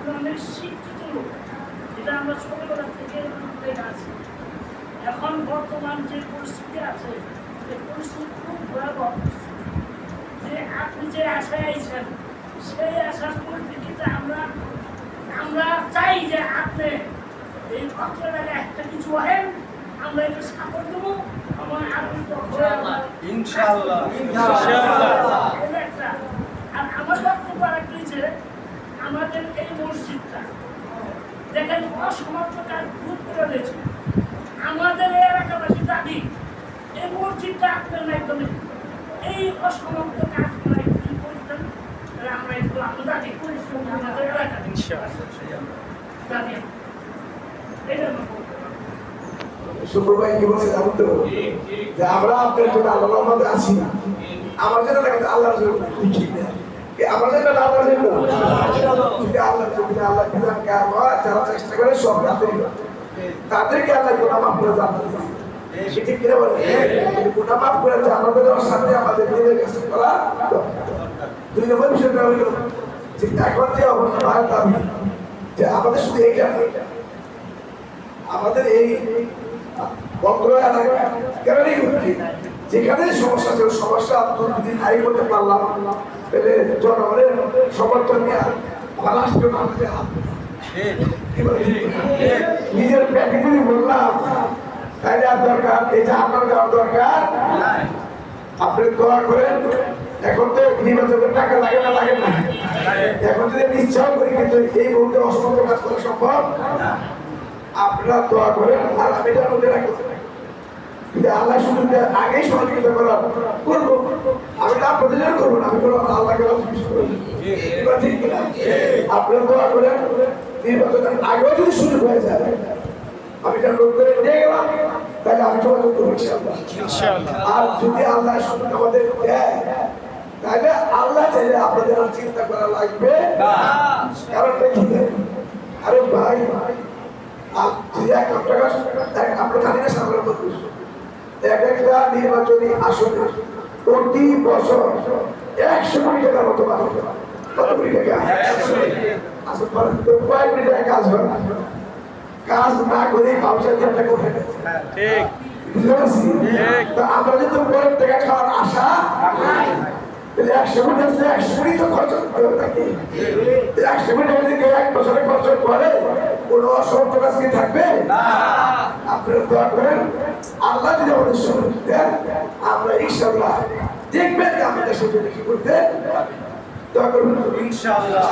আপনি অনেক শিক্ষিত লোক, এটা আমরা ছোটবেলা থেকে দেখে আছি। এখন বর্তমান যে পরিস্থিতি আছে, এই পরিস্থিতি খুব ভয়াবহ। যে আপনি যে আশায় আইছেন, সেই আশার পরিপ্রেক্ষিতে আমরা চাই যে আপনি এই অর্থটাকে একটা কিছু হেন, আমরা এটা সাপোর্ট দেবো। আমার আপনি ইনশাআল্লাহ একটা। আর আমার বক্তব্য একটা যে আমাদের এই মসজিদটা দেখেন অসমাপ্ত কাজ খুব করে রয়েছে। আমাদের এই এলাকাবাসী দাবি এই মসজিদটা আপনার মাধ্যমে এই অসমাপ্ত কাজগুলো একটু করতেন, আমরা একটু আমরা দাবি করি আমাদের এলাকা দাবি এটা শুক্র ভাই কি বলছে জানেন তো, যে আমরা আপনার জন্য আল্লাহর রহমতে আছি না, আমার জন্য লাগে আল্লাহর জন্য ঠিক না, আমার জন্য আল্লাহর জন্য আল্লাহর জন্য আল্লাহ বিধান কাজ হয়, যারা চেষ্টা করে সব তাদেরই তাদেরকে আল্লাহ গুনাহ মাফ করে জান্নাত দেয়। ঠিক কিনা বলেন? গুনাহ মাফ করে জান্নাত দেওয়ার সাথে আমাদের নিজের কাছে করা দুই নম্বর বিষয়টা হইল যে এখন যে অবস্থা হয় দাবি যে আমাদের শুধু এইটা না, আমাদের এই বক্র এলাকা কেরানি যেখানে সমস্যা ছিল সমস্যা যদি নাই করতে পারলাম তাহলে জনগণের সমর্থন নিয়ে রাষ্ট্র নিজের প্যাকে যদি বললাম তাইলে আর দরকার এই যে আমার যাওয়ার দরকার। আপনি দোয়া করেন, এখন তো নির্বাচনের টাকা লাগে না লাগে না, এখন যদি আমি ইচ্ছাও করি কিন্তু এই মুহূর্তে অসম্ভব কাজ করা সম্ভব। আপনারা দোয়া করেন আর আমি এটা মনে রাখবো কিন্তু আল্লাহ শুধু আগেই সহযোগিতা করা করবো, আমি না প্রতিযোগিতা করবো না, আমি করবো আল্লাহকে ঠিক কিনা। আপনারা দোয়া করেন নির্বাচনের আগেও যদি সুযোগ হয়ে যায় আমি এটা লোক করে নিয়ে গেলাম তাহলে আমি যোগাযোগ করবো ইনশাআল্লাহ। আর যদি আল্লাহ শুধু আমাদের দেয় তাহলে আল্লাহ চাইলে আপনাদের আর চিন্তা করা লাগবে কারণটা কি দেয়। আরে ভাই আমরা জানি না সাধারণ মানুষ এক একটা নির্বাচনী আসনে প্রতি বছর 100 কোটি টাকার মতো বাড়ে। কত কোটি টাকা? আসল কয়েক কোটি টাকা কাজ হয় না, কাজ না করে ব্যবসা দিয়ে টাকা উঠে গেছে। আমরা যদি পরের টাকা খাওয়ার আশা তাহলে 100 কোটি 100 কোটি তো খরচ করতে হবে নাকি? 100 কোটি টাকা যদি 1 বছরে খরচ করে কোনো অসমাপ্ত কাজ কি থাকবে? আপনারা দোয়া করেন আল্লাহ যদি আমাদের সুযোগ দেন আমরা ইনশাআল্লাহ দেখবেন আমাদের দেশের জন্য কি করতে দোয়া করবেন ইনশাআল্লাহ।